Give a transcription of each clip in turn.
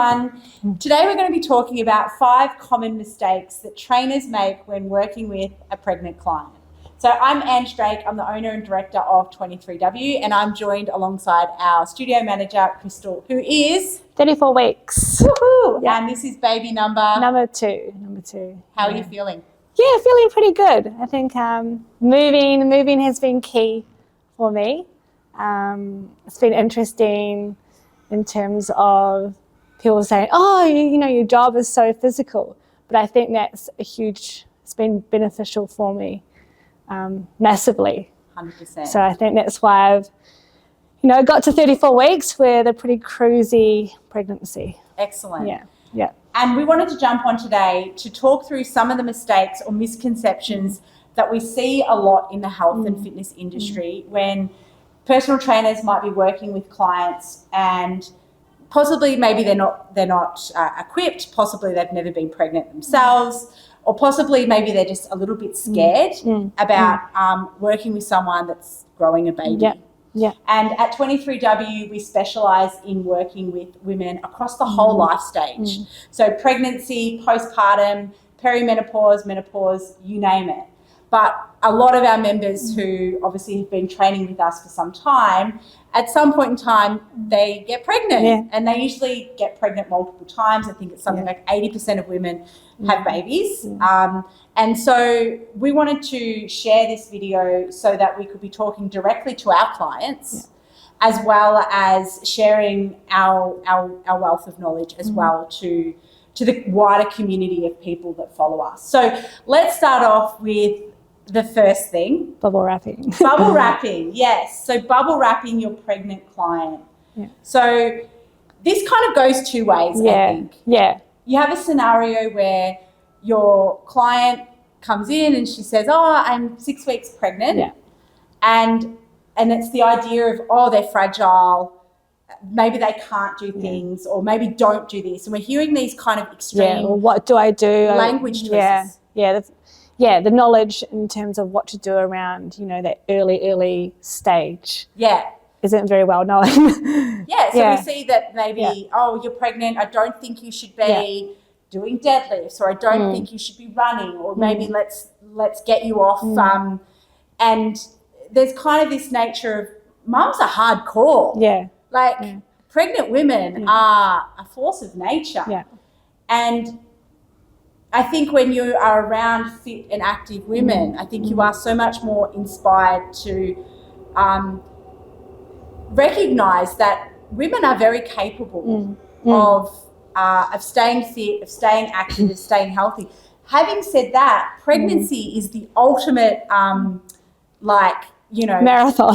everyone. Today we're going to be talking about 5 common mistakes that trainers make when working with a pregnant client. So I'm Ange Drake, I'm the owner and director of 23W, and I'm joined alongside our studio manager, Krystal, who is 34 weeks. Woohoo! Yeah. And this is baby number 2. How are you feeling? Yeah, feeling pretty good. I think moving has been key for me. It's been interesting in terms of people saying, oh, you know, your job is so physical. But I think that's it's been beneficial for me massively. 100%. So I think that's why I've, got to 34 weeks with a pretty cruisy pregnancy. Excellent. Yeah. And we wanted to jump on today to talk through some of the mistakes or misconceptions that we see a lot in the health and fitness industry when personal trainers might be working with clients and possibly maybe they're not equipped, possibly they've never been pregnant themselves, or possibly maybe they're just a little bit scared about working with someone that's growing a baby. Yeah. And at 23W, we specialise in working with women across the whole life stage. So pregnancy, postpartum, perimenopause, menopause, you name it. But a lot of our members who obviously have been training with us for some time, at some point in time, they get pregnant and they usually get pregnant multiple times. I think it's something like 80% of women have babies. And so we wanted to share this video so that we could be talking directly to our clients as well as sharing our wealth of knowledge as well to the wider community of people that follow us. So let's start off with the first thing. Bubble wrapping. Bubble wrapping, yes. So bubble wrapping your pregnant client. Yeah. So this kind of goes two ways, I think. Yeah. You have a scenario where your client comes in and she says, oh, I'm 6 weeks pregnant. Yeah. And it's the idea of, oh, they're fragile. Maybe they can't do things or maybe don't do this. And we're hearing these kind of extreme or what do I do? Language choices. The knowledge in terms of what to do around, that early stage. Yeah. Isn't very well known. So we see that maybe, oh, you're pregnant, I don't think you should be doing deadlifts, or I don't think you should be running, or maybe let's get you off. And there's kind of this nature of mums are hardcore. Yeah. Pregnant women are a force of nature. Yeah. And I think when you are around fit and active women, I think you are so much more inspired to recognise that women are very capable of staying fit, of staying active, of staying healthy. Having said that, pregnancy is the ultimate, marathon.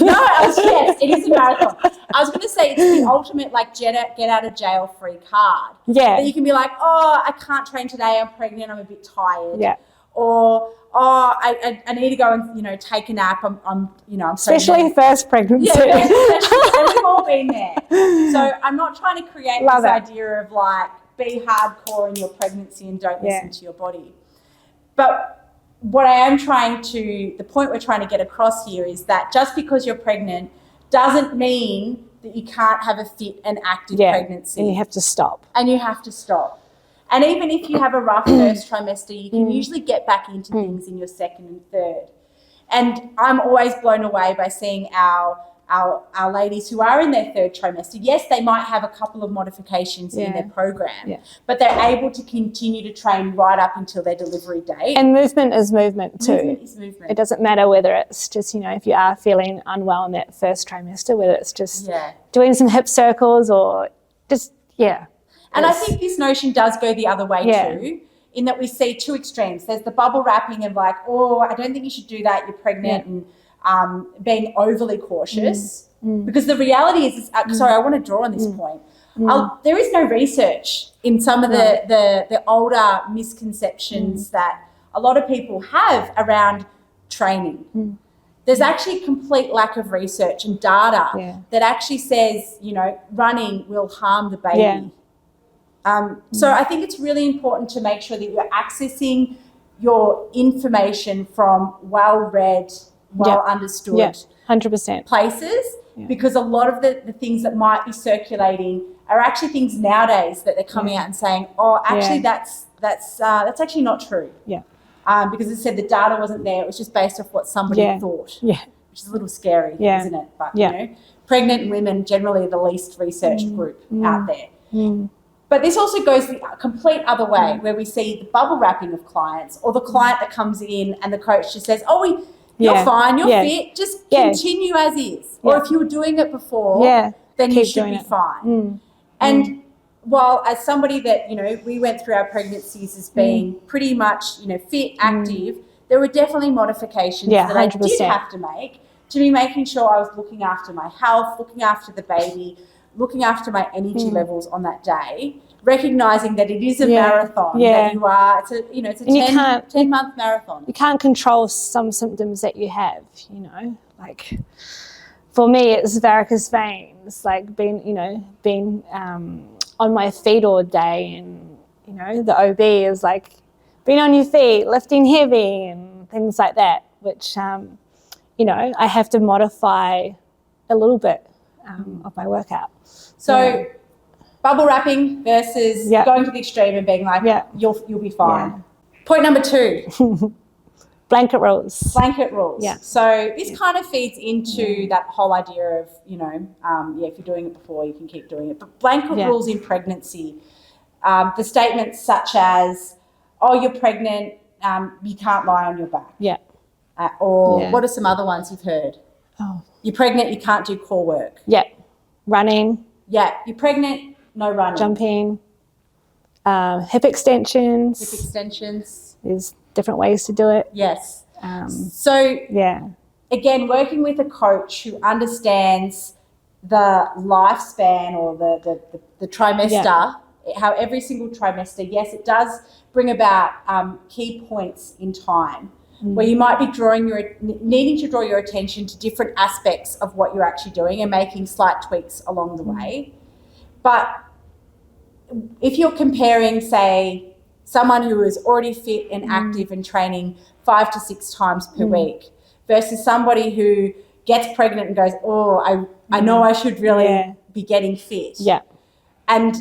Yes, it is a marathon. I was going to say it's the ultimate get out of jail free card. Yeah. That you can be like, oh, I can't train today, I'm pregnant, I'm a bit tired. Yeah. Or, oh, I need to go and, take a nap, I'm especially first pregnancy. Yeah, and we've all been there. So I'm not trying to create this idea of be hardcore in your pregnancy and don't listen to your body. But what I am the point we're trying to get across here is that just because you're pregnant doesn't mean that you can't have a fit and active pregnancy. And you have to stop. And even if you have a rough first trimester, you can usually get back into things in your second and third. And I'm always blown away by seeing our ladies who are in their third trimester. Yes, they might have a couple of modifications in their program, but they're able to continue to train right up until their delivery date. And movement is movement too. Movement is movement. It doesn't matter whether it's just, if you are feeling unwell in that first trimester, whether it's just doing some hip circles or just, And I think this notion does go the other way too, in that we see two extremes. There's the bubble wrapping of oh, I don't think you should do that, you're pregnant, and being overly cautious. Because the reality is, sorry, I want to draw on this point. There is no research in some of the older misconceptions that a lot of people have around training. There's actually a complete lack of research and data that actually says, running will harm the baby. So I think it's really important to make sure that you're accessing your information from well-read, well-understood 100% places, because a lot of the things that might be circulating are actually things nowadays that they're coming out and saying, oh, actually that's actually not true. Yeah. Because it said the data wasn't there. It was just based off what somebody thought. Yeah. Which is a little scary, isn't it? But, you know, pregnant women generally are the least researched group out there. But this also goes the complete other way, where we see the bubble wrapping of clients, or the client that comes in and the coach just says, oh, you're fine, you're fit, just continue as is. Or if you were doing it before, then you should be fine. And while as somebody that, you know, we went through our pregnancies as being pretty much, you know, fit, active, there were definitely modifications that 100%. I did have to make to be making sure I was looking after my health, looking after the baby, looking after my energy levels on that day, recognizing that it is a marathon, that you are, it's a 10-month marathon. You can't control some symptoms that you have, you know, like for me, it's varicose veins, like being on my feet all day, and, you know, the OB is like, being on your feet, lifting heavy and things like that, which, you know, I have to modify a little bit of my workout. So bubble wrapping versus going to the extreme and being like, you'll be fine. Yeah. Point number 2. Blanket rules. Blanket rules. Yeah. So this kind of feeds into that whole idea of, you know, if you're doing it before, you can keep doing it. But blanket rules in pregnancy, the statements such as, oh, you're pregnant, you can't lie on your back. Yeah. What are some other ones you've heard? Oh. You're pregnant, you can't do core work. Yeah. Running. Yeah. You're pregnant, no running. Jumping. Hip extensions. Hip extensions. There's different ways to do it. Yes. Again, working with a coach who understands the lifespan or the trimester, how every single trimester, yes, it does bring about key points in time where you might be needing to draw your attention to different aspects of what you're actually doing and making slight tweaks along the way. But if you're comparing, say, someone who is already fit and active and training 5 to 6 times per week versus somebody who gets pregnant and goes, oh, I know I should really be getting fit. Yeah. And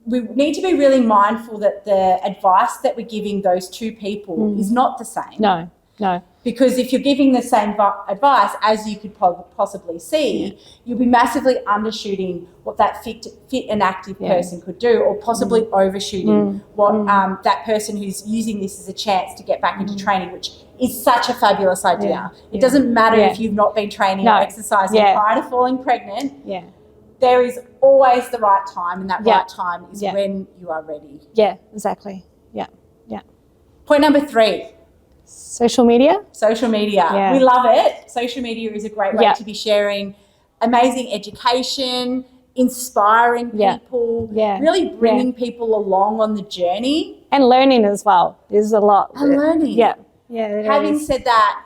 we need to be really mindful that the advice that we're giving those two people is not the same. No. Because if you're giving the same advice, as you could possibly see, you'll be massively undershooting what that fit and active person could do, or possibly overshooting what that person who's using this as a chance to get back into training, which is such a fabulous idea. It doesn't matter if you've not been training or exercising prior to falling pregnant. Yeah. There is always the right time, and that right time is when you are ready. Yeah, exactly. Yeah. Point number 3. Social media. Yeah. We love it. Social media is a great way to be sharing amazing education, inspiring people, really bringing people along on the journey. And learning as well. There's a lot. And learning. Yeah. Having said that,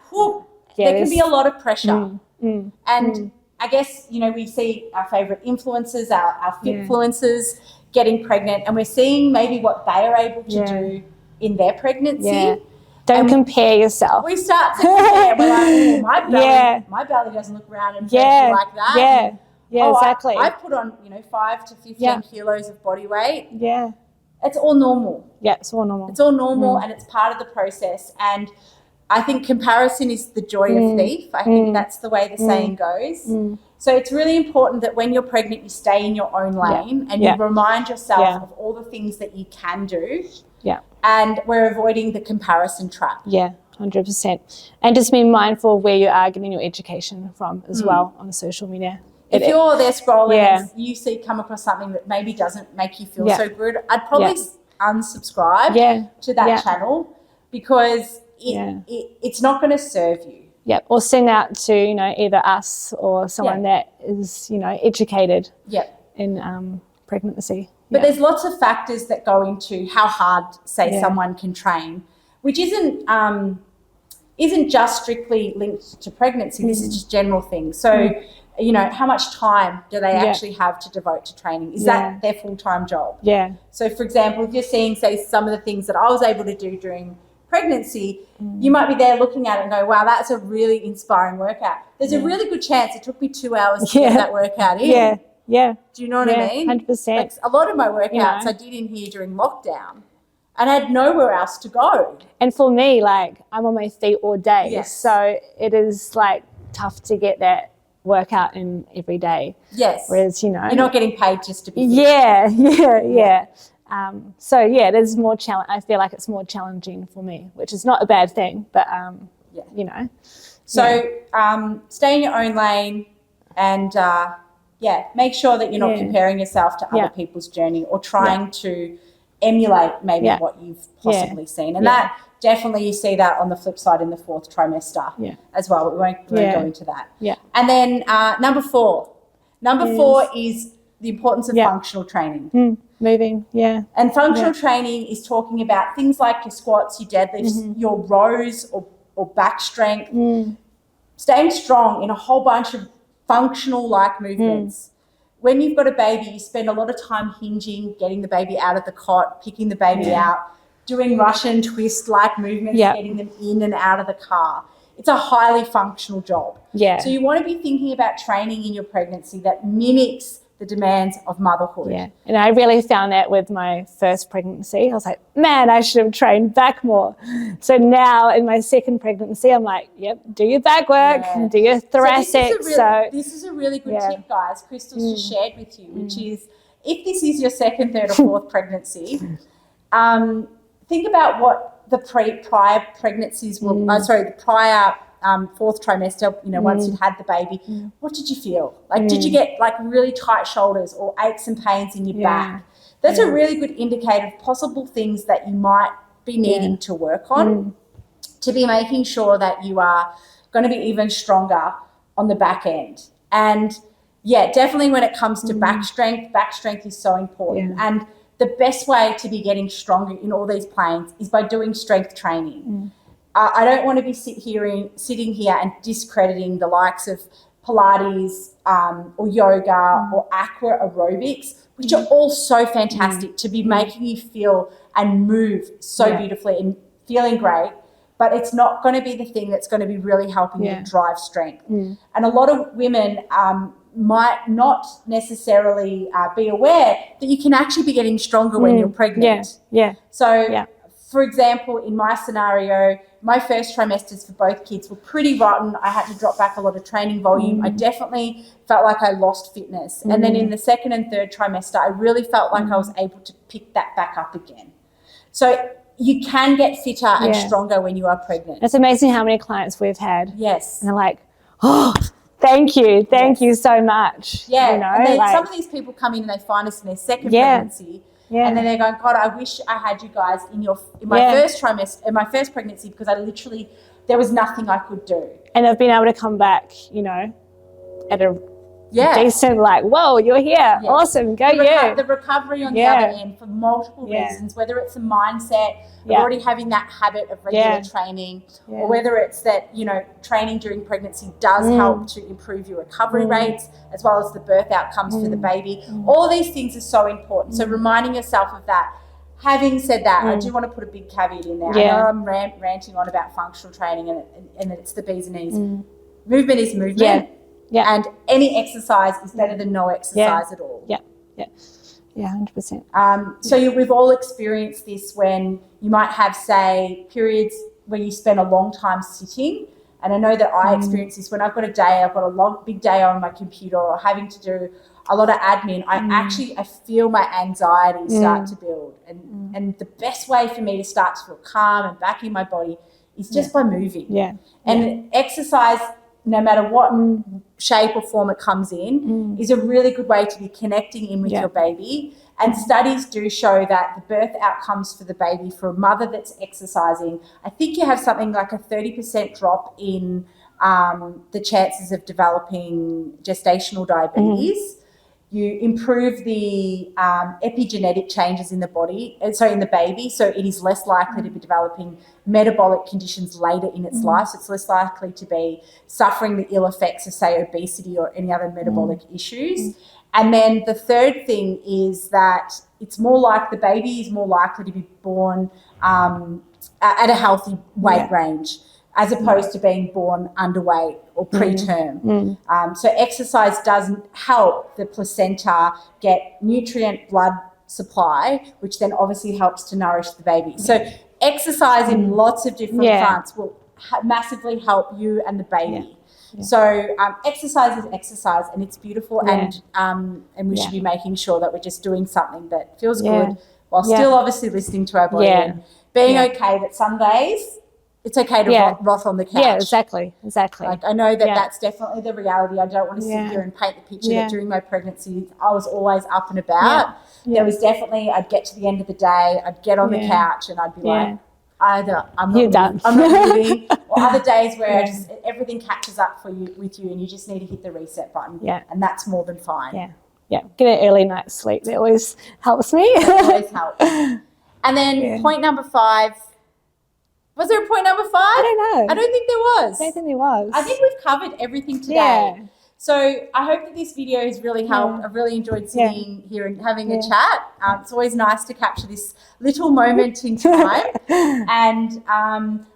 there can be a lot of pressure. And I guess, you know, we see our favourite influencers, our fitfluencers getting pregnant, and we're seeing maybe what they are able to do in their pregnancy. Yeah. Don't compare yourself. We start to compare. We're like, my belly doesn't look round and fleshy like that. Exactly. I put on, 5 to 15 kilos of body weight. Yeah. It's all normal. Yeah, it's all normal. It's all normal and it's part of the process. And I think comparison is the joy of thief. I think that's the way the saying goes. So it's really important that when you're pregnant, you stay in your own lane and you remind yourself of all the things that you can do. Yeah. And we're avoiding the comparison trap. Yeah, 100%. And just be mindful of where you are getting your education from as well on social media. If you're there scrolling and you come across something that maybe doesn't make you feel so good, I'd probably unsubscribe to that channel, because it's not going to serve you. Yeah, or send out to, either us or someone that is, educated in pregnancy. But there's lots of factors that go into how hard, say, someone can train, which isn't just strictly linked to pregnancy. This is just general things. So, how much time do they actually have to devote to training? Is that their full-time job? Yeah. So, for example, if you're seeing, say, some of the things that I was able to do during pregnancy, you might be there looking at it and go, wow, that's a really inspiring workout. There's a really good chance it took me 2 hours to get that workout in. Yeah. Do you know what I mean? 100%. Like a lot of my workouts I did in here during lockdown, and I had nowhere else to go. And for me, like, I'm on my feet all day. Yes. So it is like tough to get that workout in every day. Yes. Whereas, you know, you're not getting paid just to be fit. Yeah. So yeah, it is more I feel like it's more challenging for me, which is not a bad thing, but you know. So stay in your own lane, and make sure that you're not comparing yourself to other people's journey or trying to emulate maybe what you've possibly seen. And that definitely, you see that on the flip side in the 4th trimester as well. But we won't go into that. Yeah. And then number 4. Number 4 is the importance of functional training. Moving, And functional training is talking about things like your squats, your deadlifts, your rows or back strength, staying strong in a whole bunch of functional like movements. When you've got a baby, you spend a lot of time hinging, getting the baby out of the cot, picking the baby out, doing Russian twist like movements, getting them in and out of the car. It's a highly functional job. So you want to be thinking about training in your pregnancy that mimics the demands of motherhood. And I really found that with my first pregnancy. I was like, man, I should have trained back more. So now in my 2nd pregnancy, I'm like, do your back work, do your thoracic. This is a really good tip, guys. Krystal's just shared with you, which is, if this is your 2nd, 3rd or 4th pregnancy, think about what the prior pregnancies were, the prior 4th trimester, you know, once you'd had the baby, what did you feel? Like, did you get like really tight shoulders or aches and pains in your back? That's a really good indicator of possible things that you might be needing to work on, to be making sure that you are going to be even stronger on the back end. And definitely when it comes to back strength is so important. And the best way to be getting stronger in all these planes is by doing strength training. I don't want to be sitting here and discrediting the likes of Pilates or yoga or aqua aerobics, which are all so fantastic to be making you feel and move so beautifully and feeling great. But it's not going to be the thing that's going to be really helping you drive strength. And a lot of women might not necessarily be aware that you can actually be getting stronger when you're pregnant. So, for example, in my scenario, my first trimesters for both kids were pretty rotten. I had to drop back a lot of training volume. I definitely felt like I lost fitness. And then in the 2nd and 3rd trimester, I really felt like I was able to pick that back up again. So you can get fitter and stronger when you are pregnant. It's amazing how many clients we've had. Yes. And they're like, oh, thank you so much. You know, and then like, some of these people come in and they find us in their 2nd pregnancy. And then they're going, God, I wish I had you guys in my first trimester, in my first pregnancy, because there was nothing I could do. And they've been able to come back, you know, at a decent, like, whoa, you're here. Awesome. Go you. The recovery on the other end for multiple reasons, whether it's a mindset, of already having that habit of regular training, or whether it's that, you know, training during pregnancy does help to improve your recovery rates as well as the birth outcomes for the baby. All of these things are so important. So reminding yourself of that. Having said that, I do want to put a big caveat in there. I know I'm ranting on about functional training and it's the B's and E's. Movement is movement. And any exercise is better than no exercise at all. 100%. So we've all experienced this when you might have, say, periods where you spend a long time sitting. And I know that I experience this when I've got a big day on my computer or having to do a lot of admin. I feel my anxiety start to build. And the best way for me to start to feel calm and back in my body is just by moving. And exercise, no matter what shape or form it comes in, is a really good way to be connecting in with your baby. And studies do show that the birth outcomes for the baby, for a mother that's exercising, I think you have something like a 30% drop in the chances of developing gestational diabetes. You improve the epigenetic changes in the baby, so it is less likely to be developing metabolic conditions later in its life. So it's less likely to be suffering the ill effects of, say, obesity or any other metabolic issues. And then the third thing is that the baby is more likely to be born at a healthy weight range. as opposed to being born underweight or preterm. So exercise does help the placenta get nutrient blood supply, which then obviously helps to nourish the baby. So exercise in lots of different fronts will massively help you and the baby. So exercise is exercise, and it's beautiful, and we should be making sure that we're just doing something that feels good while still obviously listening to our body and being okay that some days it's okay to rot on the couch. Yeah, exactly. Like, I know that that's definitely the reality. I don't want to sit here and paint the picture that during my pregnancy I was always up and about. There was definitely, I'd get to the end of the day, I'd get on the couch and I'd be like, either I'm not moving, or other days where just everything catches up with you and you just need to hit the reset button. And that's more than fine. Get an early night's sleep. That always helps me. It always helps. And then point number 5. Was there a point number 5? I don't know. I don't think there was. I don't think there was. I think we've covered everything today. So I hope that this video has really helped. I've really enjoyed sitting here and having a chat. It's always nice to capture this little moment in time. And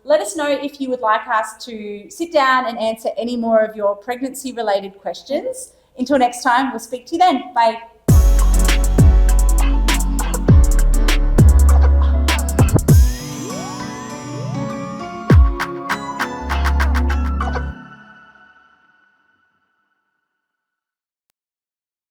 let us know if you would like us to sit down and answer any more of your pregnancy-related questions. Until next time, we'll speak to you then. Bye.